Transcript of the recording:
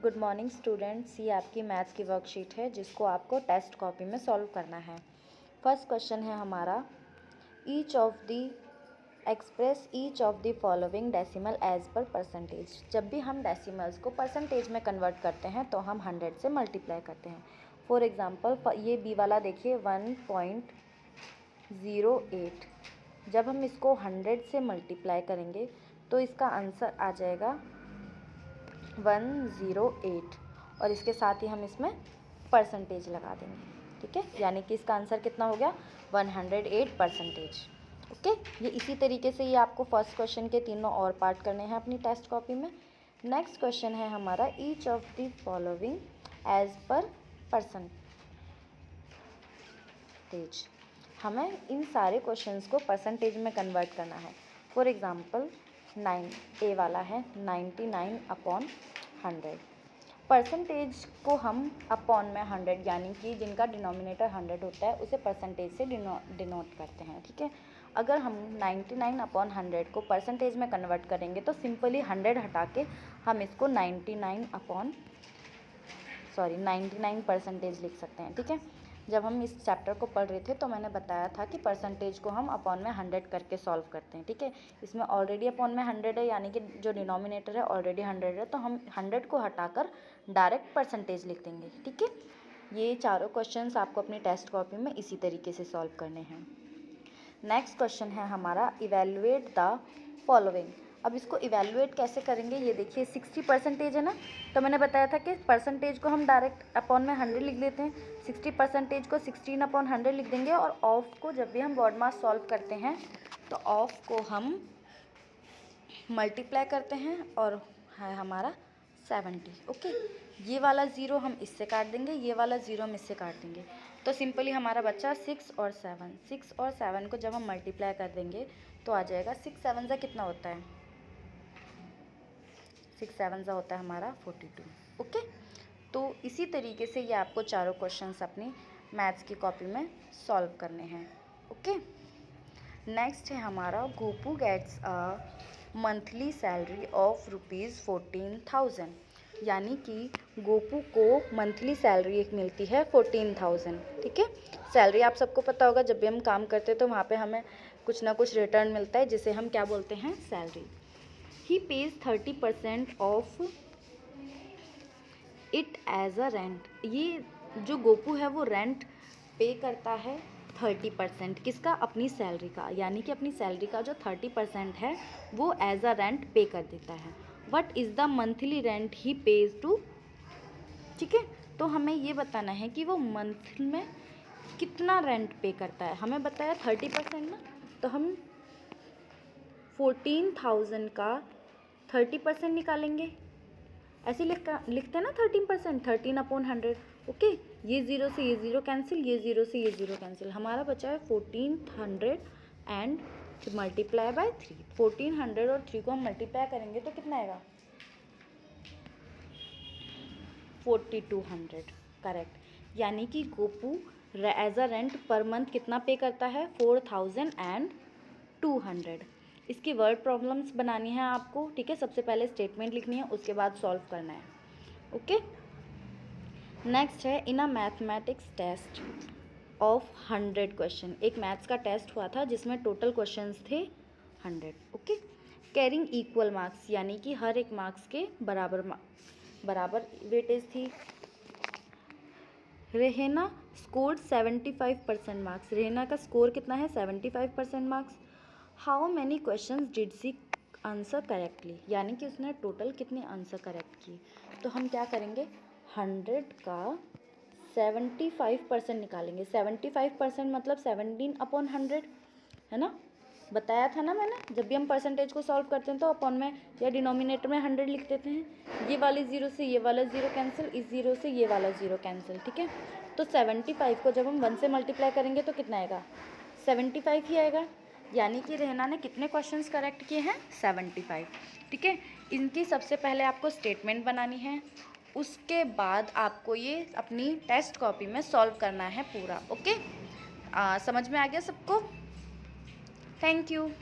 Good morning students. ये आपकी maths की वर्कशीट है जिसको आपको टेस्ट कॉपी में सॉल्व करना है। फर्स्ट क्वेश्चन है हमारा, express each of the following decimal as per percentage. जब भी हम डेसिमल्स को परसेंटेज में कन्वर्ट करते हैं तो हम 100 से मल्टीप्लाई करते हैं। फॉर एग्जांपल ये बी वाला देखिए 1.08। जब हम इसको 100 से मल्टीप्लाई करेंगे तो इसका आंसर आ जाएगा 108 और इसके साथ ही हम इसमें परसेंटेज लगा देंगे। ठीक है, यानी कि इसका आंसर कितना हो गया 108 परसेंटेज। ओके, ये इसी तरीके से ये आपको फर्स्ट क्वेश्चन के तीनों और पार्ट करने हैं अपनी टेस्ट कॉपी में। नेक्स्ट क्वेश्चन है हमारा, each of the following as per percentage. हमें इन सारे क्वेश्चंस को परसेंटेज में कन्वर्ट करना है। फॉर एग्जांपल 9 ए वाला है 99/100। परसेंटेज को हम अपॉन में 100 यानी कि जिनका डिनोमिनेटर 100 होता है उसे परसेंटेज से डिनोट करते हैं। ठीक है, अगर हम 99/100 को परसेंटेज में कन्वर्ट करेंगे तो सिंपली 100 हटा के हम इसको 99 परसेंटेज लिख सकते हैं। ठीक है, जब हम इस चैप्टर को पढ़ रहे थे तो मैंने बताया था कि परसेंटेज को हम अपॉन में 100 करके सॉल्व करते हैं। ठीक है, इसमें ऑलरेडी अपॉन में 100 है यानी कि जो डिनोमिनेटर है ऑलरेडी 100 है, तो हम 100 को हटाकर डायरेक्ट परसेंटेज लिख देंगे। ठीक है, ये चारों क्वेश्चंस आपको अपनी टेस्ट कॉपी में इसी तरीके से सॉल्व करने हैं। नेक्स्ट क्वेश्चन है हमारा, इवेलुएट द फॉलोइंग। अब इसको इवेलुएट कैसे करेंगे, ये देखिए 60 परसेंटेज है ना, तो मैंने बताया था कि परसेंटेज को हम डायरेक्ट अपॉन में 100 लिख देते हैं। 60 परसेंटेज को 16/100 लिख देंगे और ऑफ को जब भी हम बॉड मास सॉल्व करते हैं तो ऑफ को हम मल्टीप्लाई करते हैं और है हमारा 70। ओके, ये वाला ज़ीरो हम इससे काट देंगे, ये वाला ज़ीरो हम इससे काट देंगे, तो सिंपली हमारा बच्चा 6 और 7 को जब हम मल्टीप्लाई कर देंगे तो आ जाएगा 6 7 कितना होता है, 6 7 होता है हमारा 42। ओके, तो इसी तरीके से ये आपको चारों क्वेश्चंस अपनी मैथ्स की कॉपी में सॉल्व करने हैं। ओके, नेक्स्ट है हमारा, Gopu gets a monthly salary of ₹14,000। यानी कि गोपू को मंथली सैलरी एक मिलती है 14,000। ठीक है, सैलरी आप सबको पता होगा, जब भी हम काम करते हैं तो वहाँ पे हमें कुछ ना कुछ रिटर्न मिलता है जिसे हम क्या बोलते हैं, salary. He pays 30% of it as a rent. ये जो गोपू है वो रेंट पे करता है 30%, किसका, अपनी सैलरी का, यानी कि अपनी सैलरी का जो 30% है वो एज अ रेंट पे कर देता है। What is the monthly rent he pays to. ठीक है, तो हमें ये बताना है कि वो मंथ में कितना रेंट पे करता है। हमें बताया 30% ना, तो हम 14,000 का 30% निकालेंगे। ऐसे लिखते हैं ना 13%, 13/100। ओके, ये ज़ीरो से ये ज़ीरो कैंसिल, ये ज़ीरो से ये ज़ीरो कैंसिल, हमारा बचा है 1400 एंड मल्टीप्लाई बाय 3। 1400 और 3 को हम मल्टीप्लाई करेंगे तो कितना आएगा, 4200। करेक्ट, यानी कि Gopu as a rent per month कितना पे करता है, 4200। इसकी वर्ड प्रॉब्लम्स बनानी है आपको। ठीक है, सबसे पहले स्टेटमेंट लिखनी है, उसके बाद सॉल्व करना है। ओके, नेक्स्ट है, in a mathematics test of 100 question. एक मैथ्स का टेस्ट हुआ था जिसमें टोटल क्वेश्चंस थे 100। ओके, कैरिंग इक्वल मार्क्स, यानी कि हर एक मार्क्स के बराबर वेटेज थी। रेहेना स्कोर्ड 75% मार्क्स। रेहेना का स्कोर कितना है, 75% marks. How many questions did she answer correctly, यानी कि उसने टोटल कितने आंसर करेक्ट किए। तो हम क्या करेंगे, 100 का 75% निकालेंगे। 75% मतलब 17/100 है ना, बताया था ना मैंने, जब भी हम परसेंटेज को सॉल्व करते हैं तो अपॉन में या डिनोमिनेटर में 100 लिख देते हैं। ये वाले ज़ीरो से ये वाला ज़ीरो कैंसिल, इस ज़ीरो से ये वाला ज़ीरो कैंसिल। ठीक है, तो 75 को जब हम 1 से मल्टीप्लाई करेंगे तो कितना आएगा, 75 ही आएगा। यानी कि रेहना ने कितने क्वेश्चंस करेक्ट किए हैं, 75। ठीक है, इनकी सबसे पहले आपको स्टेटमेंट बनानी है, उसके बाद आपको ये अपनी टेस्ट कॉपी में सॉल्व करना है पूरा। ओके, समझ में आ गया सबको? Thank you.